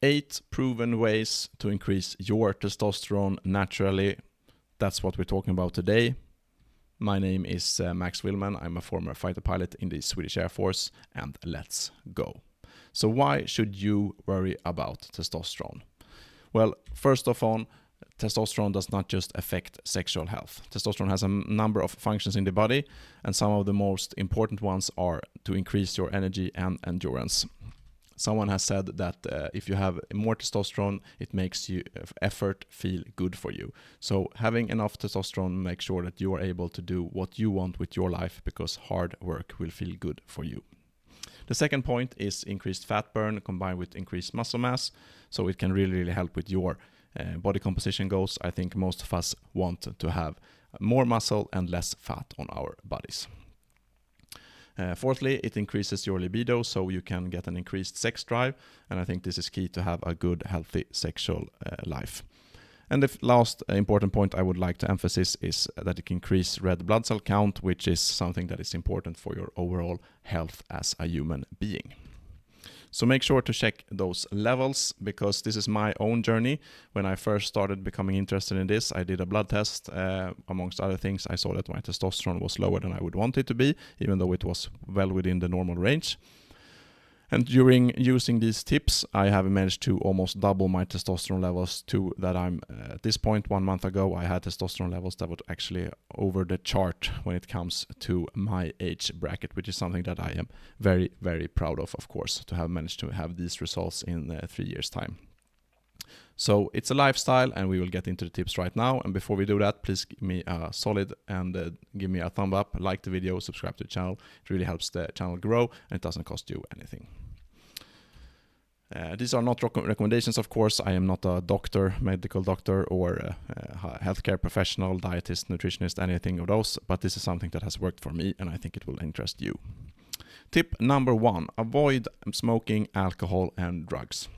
8 proven ways to increase your testosterone naturally. That's what we're talking about today. My name is Max Villman. I'm a former fighter pilot in the Swedish Air Force, and let's go. So why should you worry about testosterone? Well, first of all, testosterone does not just affect sexual health. Testosterone has a number of functions in the body, and some of the most important ones are to increase your energy and endurance. Someone has said that if you have more testosterone, it makes you effort feel good for you. So having enough testosterone makes sure that you are able to do what you want with your life, because hard work will feel good for you. The second point is increased fat burn combined with increased muscle mass. So it can really help with your body composition goals. I think most of us want to have more muscle and less fat on our bodies. Fourthly, it increases your libido, so you can get an increased sex drive, and I think this is key to have a good, healthy sexual life. And the last important point I would like to emphasize is that it can increase red blood cell count, which is something that is important for your overall health as a human being. So make sure to check those levels, because this is my own journey. When I first started becoming interested in this, I did a blood test. Amongst other things, I saw that my testosterone was lower than I would want it to be, even though it was well within the normal range. And during using these tips, I have managed to almost double my testosterone levels to that I'm at this point. 1 month ago, I had testosterone levels that were actually over the chart when it comes to my age bracket, which is something that I am very, very proud of course, to have managed to have these results in 3 years' time. So it's a lifestyle, and we will get into the tips right now. And before we do that, please give me a solid and give me a thumb up, like the video, subscribe to the channel. It really helps the channel grow, and it doesn't cost you anything. These are not recommendations, of course. I am not a doctor, medical doctor, or a healthcare professional, dietist, nutritionist, anything of those, but this is something that has worked for me, and I think it will interest you. Tip number 1, avoid smoking, alcohol, and drugs.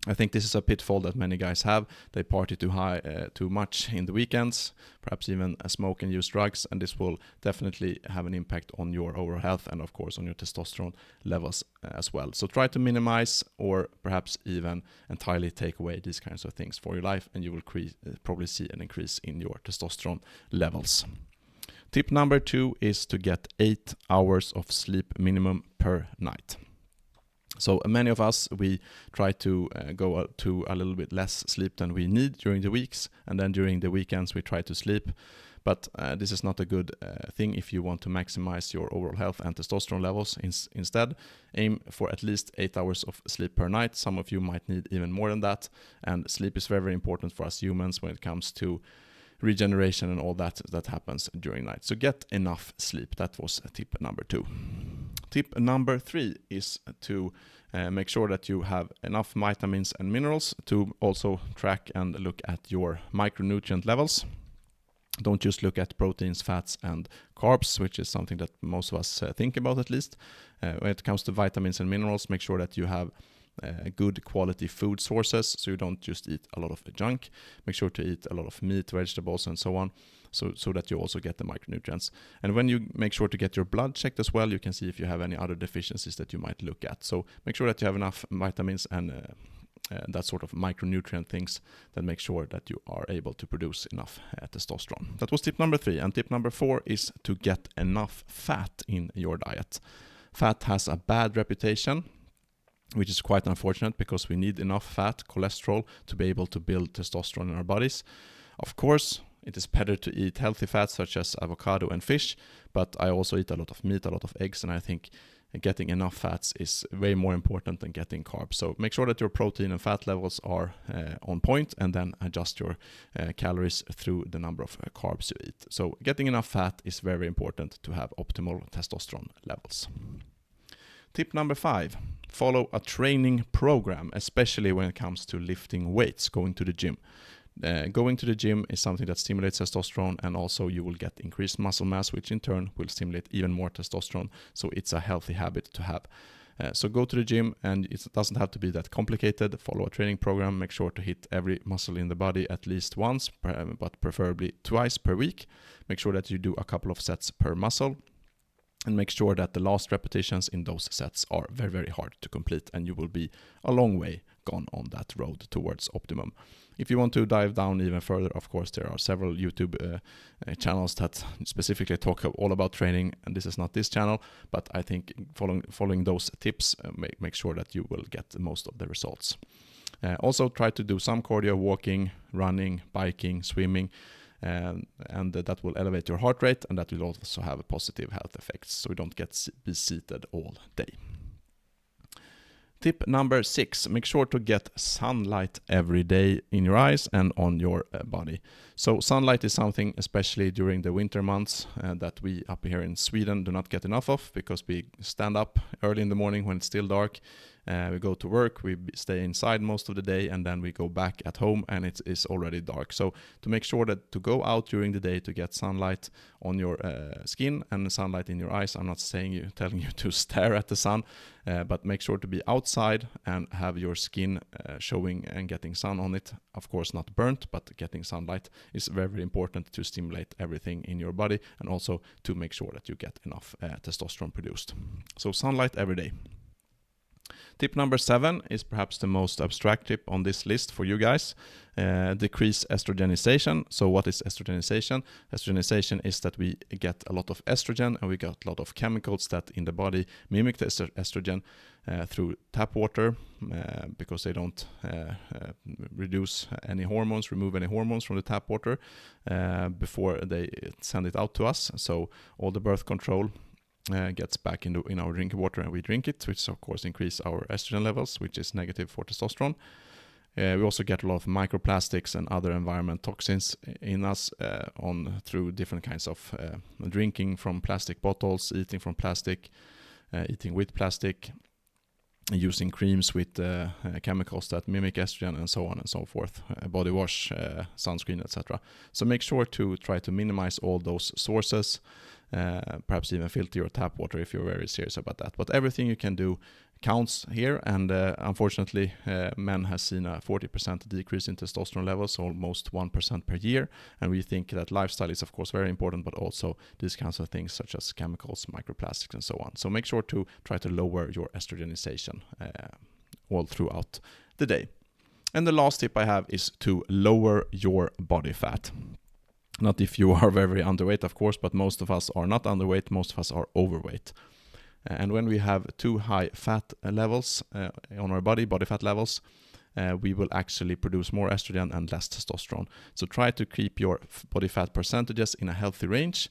I think this is a pitfall that many guys have. They party too much in the weekends, perhaps even smoke and use drugs, and this will definitely have an impact on your overall health and of course on your testosterone levels as well. So try to minimize, or perhaps even entirely take away these kinds of things for your life, and you will probably see an increase in your testosterone levels. Tip number 2 is to get 8 hours of sleep minimum per night. So many of us, we try to go to a little bit less sleep than we need during the weeks, and then during the weekends we try to sleep. But this is not a good thing if you want to maximize your overall health and testosterone levels. Instead, aim for at least 8 hours of sleep per night. Some of you might need even more than that, and sleep is very, very important for us humans when it comes to regeneration and all that happens during night. So get enough sleep. That was tip number 2. Tip number 3 is to make sure that you have enough vitamins and minerals, to also track and look at your micronutrient levels. Don't just look at proteins, fats, and carbs, which is something that most of us think about at least. When it comes to vitamins and minerals, make sure that you have good quality food sources, so you don't just eat a lot of junk. Make sure to eat a lot of meat, vegetables, and so on, so that you also get the micronutrients. And when you make sure to get your blood checked as well, you can see if you have any other deficiencies that you might look at. So make sure that you have enough vitamins and that sort of micronutrient things that make sure that you are able to produce enough testosterone. That was tip number 3. And tip number 4 is to get enough fat in your diet. Fat has a bad reputation, which is quite unfortunate, because we need enough fat, cholesterol, to be able to build testosterone in our bodies. Of course, it is better to eat healthy fats such as avocado and fish, but I also eat a lot of meat, a lot of eggs, and I think getting enough fats is way more important than getting carbs. So make sure that your protein and fat levels are on point, and then adjust your calories through the number of carbs you eat. So getting enough fat is very important to have optimal testosterone levels. Tip number 5, follow a training program, especially when it comes to lifting weights, going to the gym. Going to the gym is something that stimulates testosterone, and also you will get increased muscle mass, which in turn will stimulate even more testosterone. So it's a healthy habit to have. So go to the gym, and it doesn't have to be that complicated. Follow a training program. Make sure to hit every muscle in the body at least once, but preferably twice per week. Make sure that you do a couple of sets per muscle. And make sure that the last repetitions in those sets are very, very hard to complete, and you will be a long way gone on that road towards optimum. If you want to dive down even further, of course, there are several YouTube channels that specifically talk all about training, and this is not this channel, but I think following those tips make sure that you will get most of the results. Also try to do some cardio, walking, running, biking, swimming, and that will elevate your heart rate, and that will also have a positive health effects, so you don't be seated all day. Tip number 6, make sure to get sunlight every day in your eyes and on your body. So sunlight is something, especially during the winter months, that we up here in Sweden do not get enough of, because we stand up early in the morning when it's still dark. We go to work, we stay inside most of the day, and then we go back at home and it is already dark. So to make sure that to go out during the day to get sunlight on your skin and sunlight in your eyes, I'm not telling you to stare at the sun, but make sure to be outside and have your skin showing and getting sun on it. Of course not burnt, but getting sunlight is very, very important to stimulate everything in your body, and also to make sure that you get enough testosterone produced. So sunlight every day. Tip number 7 is perhaps the most abstract tip on this list for you guys. Decrease estrogenization. So what is estrogenization? Estrogenization is that we get a lot of estrogen, and we get a lot of chemicals that in the body mimic the estrogen through tap water, because they don't remove any hormones from the tap water before they send it out to us. So all the birth control gets back in our drinking water, and we drink it, which of course increase our estrogen levels, which is negative for testosterone. We also get a lot of microplastics and other environment toxins in us through different kinds of drinking from plastic bottles, eating from plastic, eating with plastic, using creams with chemicals that mimic estrogen, and so on and so forth, body wash, sunscreen, etc. So make sure to try to minimize all those sources, perhaps even filter your tap water if you're very serious about that. But everything you can do counts here, and unfortunately men have seen a 40% decrease in testosterone levels, almost 1% per year, and we think that lifestyle is of course very important, but also these kinds of things such as chemicals, microplastics, and so on. So make sure to try to lower your estrogenization all throughout the day. And the last tip I have is to lower your body fat. Not if you are very underweight, of course, but most of us are not underweight, most of us are overweight. And when we have too high fat levels on our body fat levels, we will actually produce more estrogen and less testosterone. So try to keep your body fat percentages in a healthy range.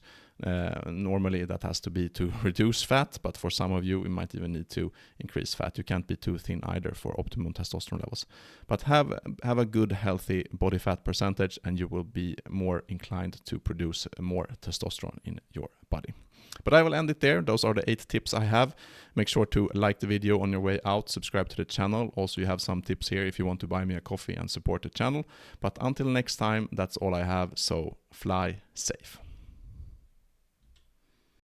Normally that has to be to reduce fat, but for some of you, we might even need to increase fat. You can't be too thin either for optimum testosterone levels. But have a good, healthy body fat percentage, and you will be more inclined to produce more testosterone in your body. But I will end it there. Those are the 8 tips I have. Make sure to like the video on your way out, subscribe to the channel. Also, you have some tips here if you want to buy me a coffee and support the channel. But until next time, that's all I have. So fly safe.